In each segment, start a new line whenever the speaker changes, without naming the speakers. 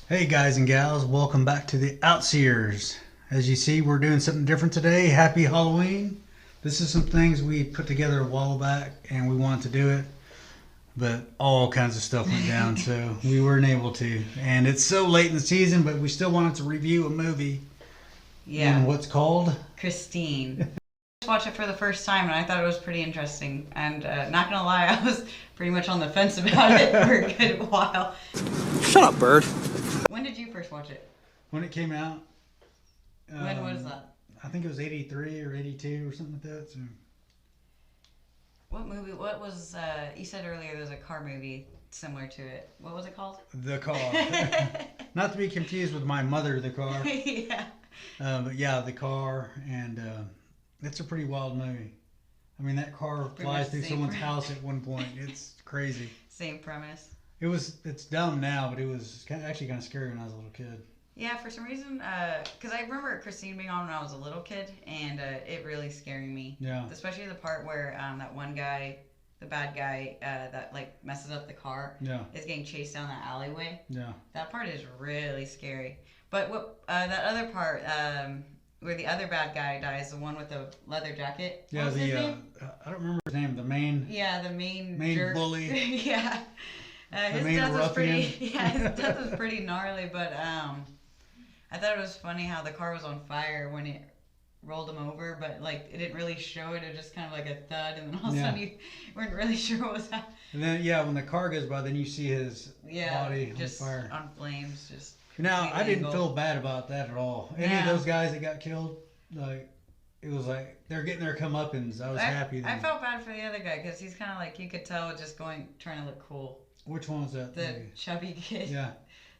Hey guys and gals, welcome back to the Seers. As you see, we're doing something different today. Happy Halloween. This is some things we put together a while back and we wanted to do it, but all kinds of stuff went down, so we weren't able to. And it's so late in the season, but we still wanted to review a movie.
Yeah.
And what's called?
Christine. I watched it for the first time and I thought it was pretty interesting. And not gonna lie, I was pretty much on the fence about it for a good while.
Shut up, bird.
When did you first watch it?
When it came out.
When was that?
I think it was 83 or 82 or something like that. So.
What movie? What was, you said earlier there was a car movie similar to it. What was it called?
The Car. Not to be confused with My Mother, The Car.
Yeah.
But yeah, The Car, and it's a pretty wild movie. I mean, that car flies through someone's house at one point. It's crazy.
Same premise.
It's dumb now, but it was actually kind of scary when I was a little kid.
Yeah, for some reason, because I remember Christine being on when I was a little kid, and it really scaring me.
Yeah.
Especially the part where that one guy, the bad guy that like messes up the car, is getting chased down that alleyway.
Yeah.
That part is really scary. But what that other part, where the other bad guy dies, the one with the leather jacket.
Yeah,
what was his name?
I don't remember his name. The main.
Yeah, the main
jerk. Bully.
Yeah. His death was pretty. Yeah, his death was pretty gnarly. But I thought it was funny how the car was on fire when it rolled him over, but like it didn't really show it. It was just kind of like a thud, and then all of a sudden you weren't really sure what was happening.
And then when the car goes by, then you see his body
just
on fire,
on flames. Just
now I didn't feel bad about that at all. Any of those guys that got killed, like it was like they're getting their comeuppance. I was happy.
I felt bad for the other guy because he's kind of like, you could tell, just trying to look cool.
Which one was that?
The chubby kid.
Yeah.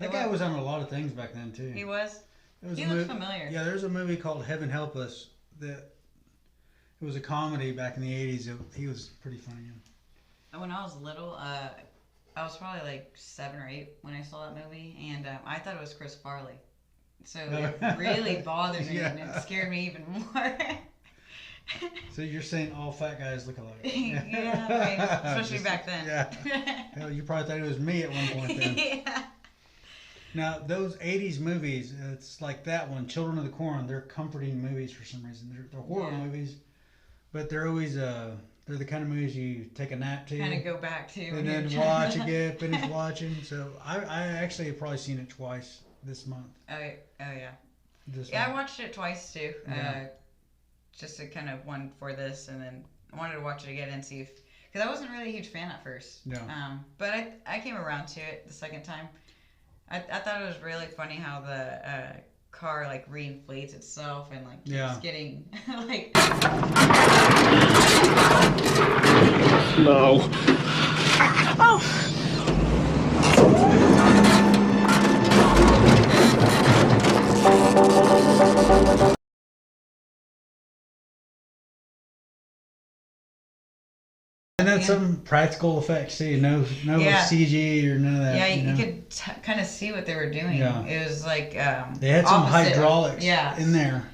That guy was on a lot of things back then, too.
He was? He looks familiar.
Yeah, there's a movie called Heaven Help Us that it was a comedy back in the 80s. He was pretty funny.
When I was little, I was probably like 7 or 8 when I saw that movie, and I thought it was Chris Farley. So it really bothered me, and it scared me even more.
So you're saying all fat guys look alike?
Yeah, right. Especially back then.
Yeah. Hell, you probably thought it was me at one point then.
Yeah.
Now, those 80s movies, it's like that one, Children of the Corn, they're comforting movies for some reason. They're horror movies, but they're always, they're the kind of movies you take a nap to.
Kind of go back to.
And then watch again, finish watching. So I actually have probably seen it twice this month.
Oh yeah.
This
month. I
month.
watched it twice too. Just to kind of one for this, and then I wanted to watch it again and see if, because I wasn't really a huge fan at first.
Yeah.
But I came around to it the second time. I thought it was really funny how the car like reinflates itself and like keeps getting like.
No. Oh.
And that's some practical effects too. No CG or none of that.
Yeah, you could kind of see what they were doing.
Yeah.
It was like
they had some hydraulics in there,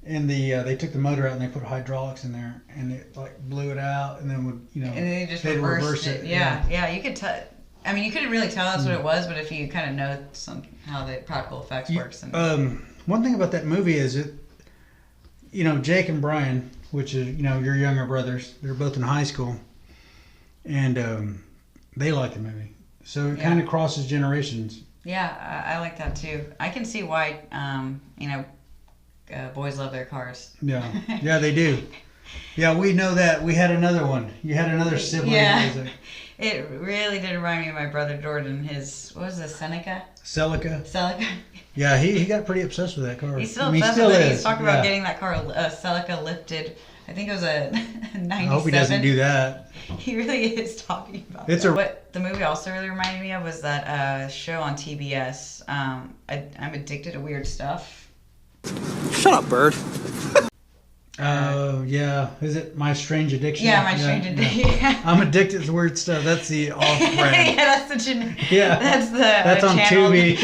and they took the motor out and they put hydraulics in there, and it like blew it out, and then would and
they just reversed it. Yeah, you could tell. I mean, you couldn't really tell that's what it was, but if you kind of know how the practical effects works. And
one thing about that movie is Jake and Brian, which is your younger brothers, they're both in high school, and they like the movie, so it kind of crosses generations.
Yeah, I like that too. I can see why boys love their cars.
Yeah, they do. Yeah, we know that. We had another one. You had another sibling.
Yeah. It really did remind me of my brother Jordan. What was this, Celica?
Yeah, he got pretty obsessed with that car.
He's still obsessed with it. He's talking about getting that car, Celica, lifted. I think it was a 97. I
hope he doesn't do that.
He really is talking about that. What the movie also really reminded me of was that show on TBS, I'm Addicted to Weird Stuff.
Shut up, bird.
Yeah. Is it My Strange Addiction?
Yeah, My Strange Addiction. Yeah.
I'm addicted to weird stuff. That's the off-brand.
Yeah, that's
that's on
channel.
Tubi.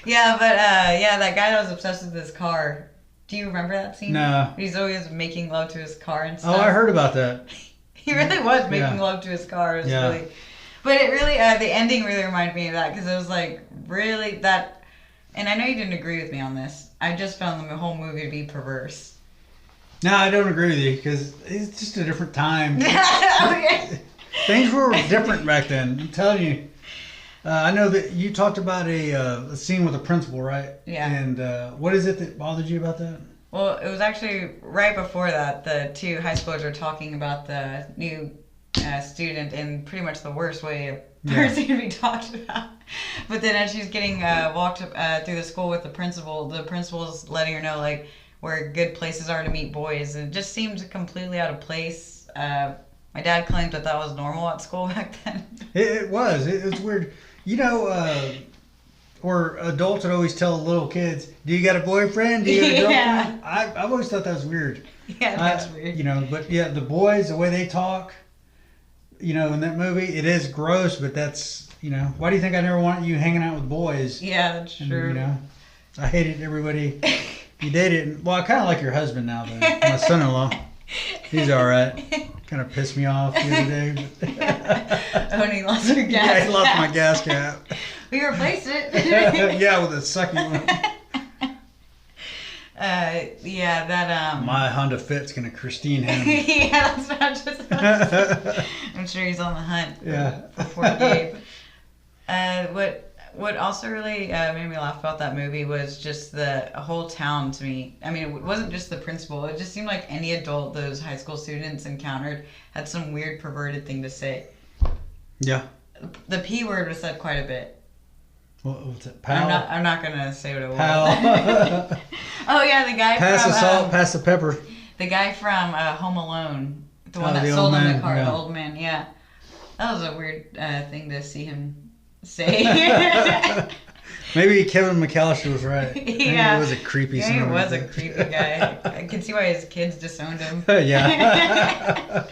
Yeah, but that guy that was obsessed with his car. Do you remember that scene?
No.
He's always making love to his car and stuff.
Oh, I heard about that.
He really was making love to his car. It was really. But it really, the ending really reminded me of that because it was like really that. And I know you didn't agree with me on this. I just found the whole movie to be perverse.
No, I don't agree with you because it's just a different time.
Okay.
Things were different back then. I'm telling you. I know that you talked about a scene with a principal, right?
Yeah.
And what is it that bothered you about that?
Well, it was actually right before that. The two high schoolers were talking about the new student in pretty much the worst way a person can be talked about. But then as she's getting walked through the school with the principal's letting her know like where good places are to meet boys, and it just seemed completely out of place. My dad claimed that was normal at school back then.
It was. It was weird. You know, or adults would always tell little kids, "Do you got a boyfriend? Do you got a girlfriend?"
Yeah.
I've always thought that was weird.
Yeah, that's weird.
You know, but yeah, the boys, the way they talk, you know, in that movie, it is gross, but that's, you know, why do you think I never wanted you hanging out with boys?
Yeah, that's true.
And, you know, I hated everybody. You dated, well, I kind of like your husband now, though. My son-in-law. He's all right. Kind of pissed me off the other day.
Oh, and he lost your gas
Yeah, he lost
cap.
my gas cap.
We replaced it.
Yeah, with a sucky one.
Yeah, that
My Honda Fit's gonna Christine him.
yeah, that's what I just about to say. I'm sure he's on the hunt for Gabe. What also really made me laugh about that movie was just the whole town to me. I mean, it wasn't just the principal. It just seemed like any adult those high school students encountered had some weird perverted thing to say.
Yeah.
The P word was said quite a bit.
What's it? Pal?
I'm not gonna say what it was.
Pal.
Oh yeah, the guy
Pass
from
the salt, pass the pepper.
the guy from Home Alone, the one that
the
sold
old
him
man,
the car,
yeah.
the old man. Yeah, that was a weird thing to see him say.
Maybe Kevin McAllister was right.
Yeah.
He was a creepy
Yeah,
son
he
of a
was a
bitch.
creepy guy. I can see why his kids disowned him.
Yeah.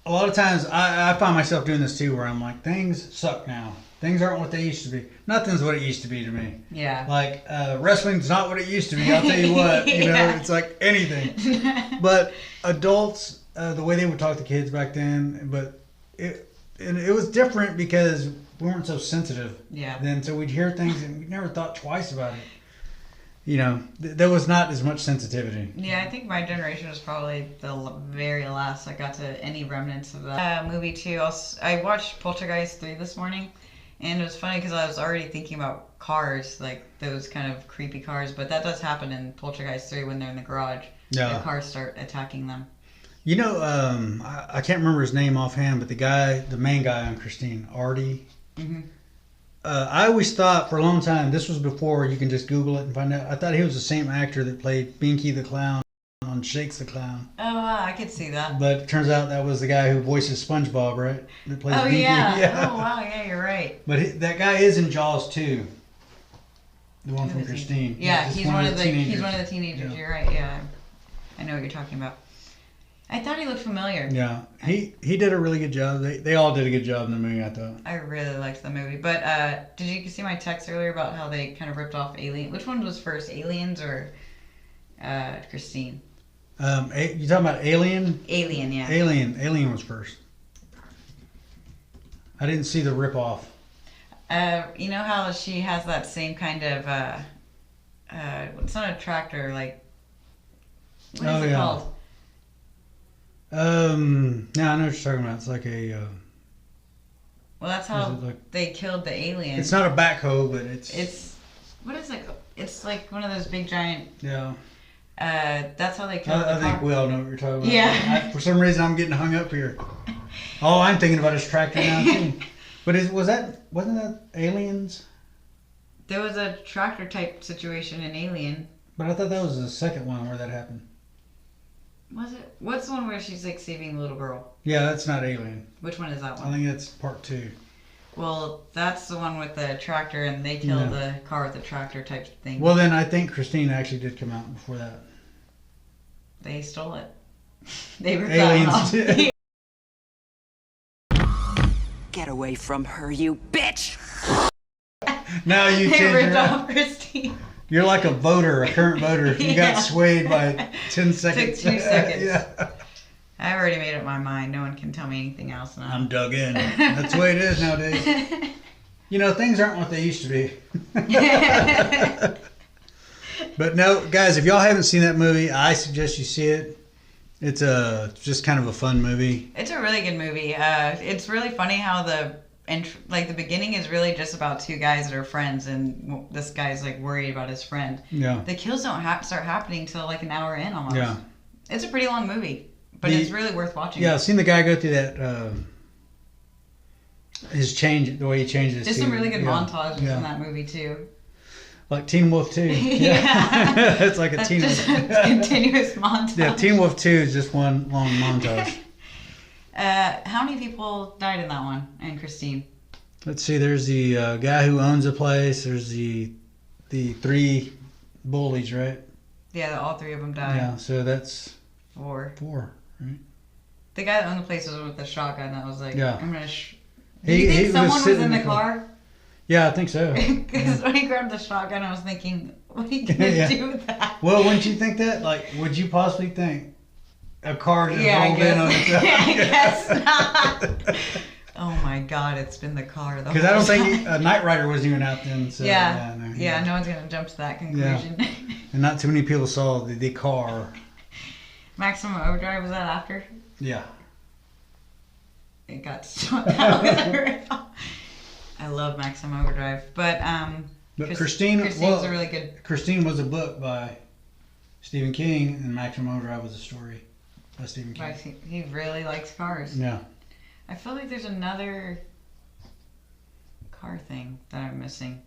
A lot of times I find myself doing this too, where I'm like, things suck now. Things aren't what they used to be. Nothing's what it used to be to me.
Yeah.
Like wrestling's not what it used to be. I'll tell you what. You know,
Yeah.
it's like anything. But adults, the way they would talk to kids back then, but it was different because we weren't so sensitive.
Yeah.
Then, so we'd hear things and we never thought twice about it. You know, there was not as much sensitivity.
Yeah, I think my generation was probably the very last I got to any remnants of that movie too. I watched Poltergeist 3 this morning, and it was funny because I was already thinking about cars, like those kind of creepy cars, but that does happen in Poltergeist 3 when they're in the garage.
Yeah.
The cars start attacking them.
You know, I can't remember his name offhand, but the main guy on Christine, Artie.
Mm-hmm.
I always thought for a long time, this was before you can just Google it and find out. I thought he was the same actor that played Binky the Clown on Shakes the Clown.
Oh, wow, I could see that.
But it turns out that was the guy who voices SpongeBob, right? That plays
Oh,
Binky.
yeah. Oh, wow, yeah, you're right.
But that guy is in Jaws too. The one from Christine.
Yeah, he's one of the teenagers.
Yeah.
You're right. Yeah, I know what you're talking about. I thought he looked familiar.
Yeah, he did a really good job. They all did a good job in the movie, I thought.
I really liked the movie. But did you see my text earlier about how they kind of ripped off Alien? Which one was first, Aliens or Christine?
You talking about Alien?
Alien, yeah.
Alien was first. I didn't see the rip off.
You know how she has that same kind of it's not a tractor, like what is it called?
No, I know what you're talking about. It's like a.
Well, that's how they killed the alien.
It's not a backhoe, but
It's what is it? It's like one of those big giant.
Yeah.
That's how they killed.
I think we all know what you're talking about.
Yeah.
For some reason, I'm getting hung up here. All I'm thinking about is tractor now too. But wasn't that Aliens?
There was a tractor type situation in Alien.
But I thought that was the second one where that happened.
Was it? What's the one where she's like saving the little girl?
Yeah, that's not Alien.
Which one is that one?
I think that's part 2.
Well, that's the one with the tractor, and they killed the car with the tractor type thing.
Well, then I think Christine actually did come out before that.
They stole it. They ripped
Aliens
that one off.
Get away from her, you bitch!
Now you
They
change
ripped
your
off Christine.
You're like a current voter. You
Yeah.
got swayed by 10 seconds.
Took 2 seconds.
Yeah.
I already made up my mind. No one can tell me anything else now.
I'm dug in. That's the way it is nowadays. You know, things aren't what they used to be. But no, guys, if y'all haven't seen that movie, I suggest you see it. It's just kind of a fun movie.
It's a really good movie. It's really funny how the beginning is really just about two guys that are friends, and this guy's like worried about his friend.
Yeah.
The kills don't start happening till like an hour in almost.
Yeah.
It's a pretty long movie, but it's really worth watching.
Yeah, I've seen the guy go through that. The way he changes.
There's some really good montages in that movie too.
Like Teen Wolf 2.
Yeah.
It's like a Teen Wolf.
Continuous montage.
Yeah, Teen Wolf 2 is just one long montage.
How many people died in that one? And Christine?
Let's see, there's the guy who owns the place. There's the three bullies, right?
Yeah, all three of them died.
Yeah, so that's...
Four,
right?
The guy that owned the place was with the shotgun that was like,
yeah.
I'm going to... Do you think someone was in the car?
Yeah, I think so.
Because when he grabbed the shotgun, I was thinking, what are you going to do with that?
Well, wouldn't you think that? Like, would you possibly think a car just rolled in on itself?
I guess not. Oh my God, it's been the car the whole time.
Because I don't think Knight Rider wasn't even out then. So,
no one's going to jump to that conclusion.
Yeah. And not too many people saw the car.
Maximum Overdrive, was that after?
Yeah.
It got swept out with her. I love Maximum Overdrive, but Christine's a really good.
Christine was a book by Stephen King, and Maximum Overdrive was a story by Stephen King.
He really likes cars.
Yeah.
I feel like there's another car thing that I'm missing.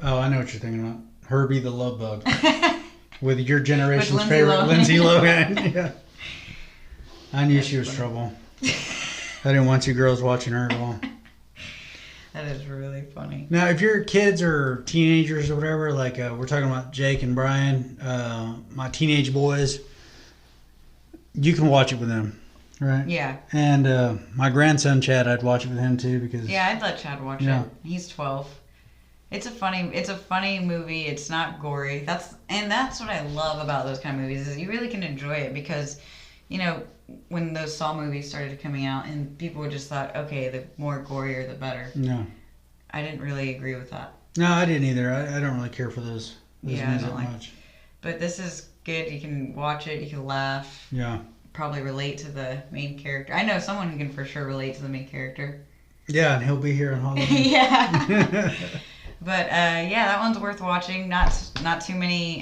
Oh, I know what you're thinking about. Herbie the Love Bug. With your generation's
With
favorite Lindsay Lohan. Yeah. I knew she was trouble. I didn't want you girls watching her at all.
That is really funny.
Now, if your kids or teenagers or whatever, like we're talking about Jake and Brian, my teenage boys, you can watch it with them, right?
Yeah.
And my grandson Chad, I'd watch it with him too because.
Yeah, I'd let Chad watch it. He's 12. It's a funny movie. It's not gory. That's what I love about those kind of movies is you really can enjoy it because, you know, when those Saw movies started coming out and people just thought, okay, the more gorier the better.
No.
I didn't really agree with that.
No, I didn't either. I don't really care for those movies that much.
But this is good. You can watch it. You can laugh.
Yeah.
Probably relate to the main character. I know someone who can for sure relate to the main character.
Yeah, and he'll be here in Halloween.
Yeah. But that one's worth watching. Not too many.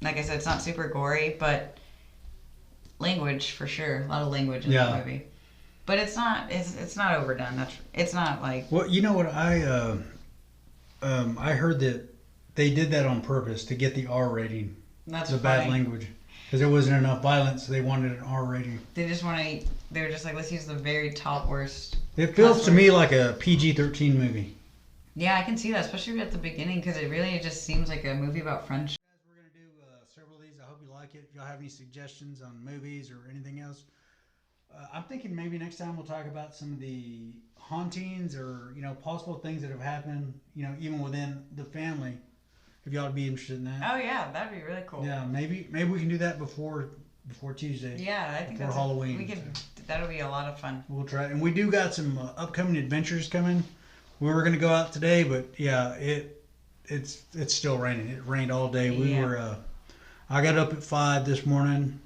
Like I said, it's not super gory, but language for sure. A lot of language in the movie. But it's not overdone. It's not like.
Well, you know what I heard that they did that on purpose to get the R rating.
That's
the bad language because there wasn't enough violence, so they wanted an R rating.
They were just like, let's use the very top worst.
It feels to me like a PG-13 movie.
Yeah, I can see that, especially at the beginning, because it really just seems like a movie about friendship.
Guys, we're going to do several of these. I hope you like it. If y'all have any suggestions on movies or anything else, I'm thinking maybe next time we'll talk about some of the hauntings or, you know, possible things that have happened, you know, even within the family. If y'all would be interested in that.
Oh, yeah, that'd be really cool.
Yeah, maybe we can do that before Tuesday.
Yeah, I think
before Halloween.
That'll be a lot of fun.
We'll try it. And we do got some upcoming adventures coming. We were going to go out today, but yeah, it's still raining. It rained all day. I got up at 5 this morning,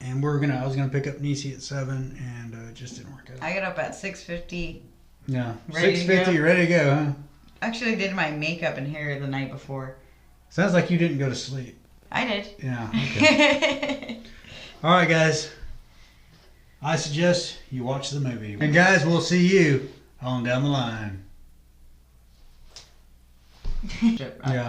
and I was gonna pick up Nisi at 7, and it just didn't work out.
I got up at 6:50.
Yeah, 6:50, ready to go, huh?
Actually, I did my makeup and hair the night before.
Sounds like you didn't go to sleep.
I did.
Yeah. Okay. All right, guys. I suggest you watch the movie. And guys, we'll see you on down the line. Yeah.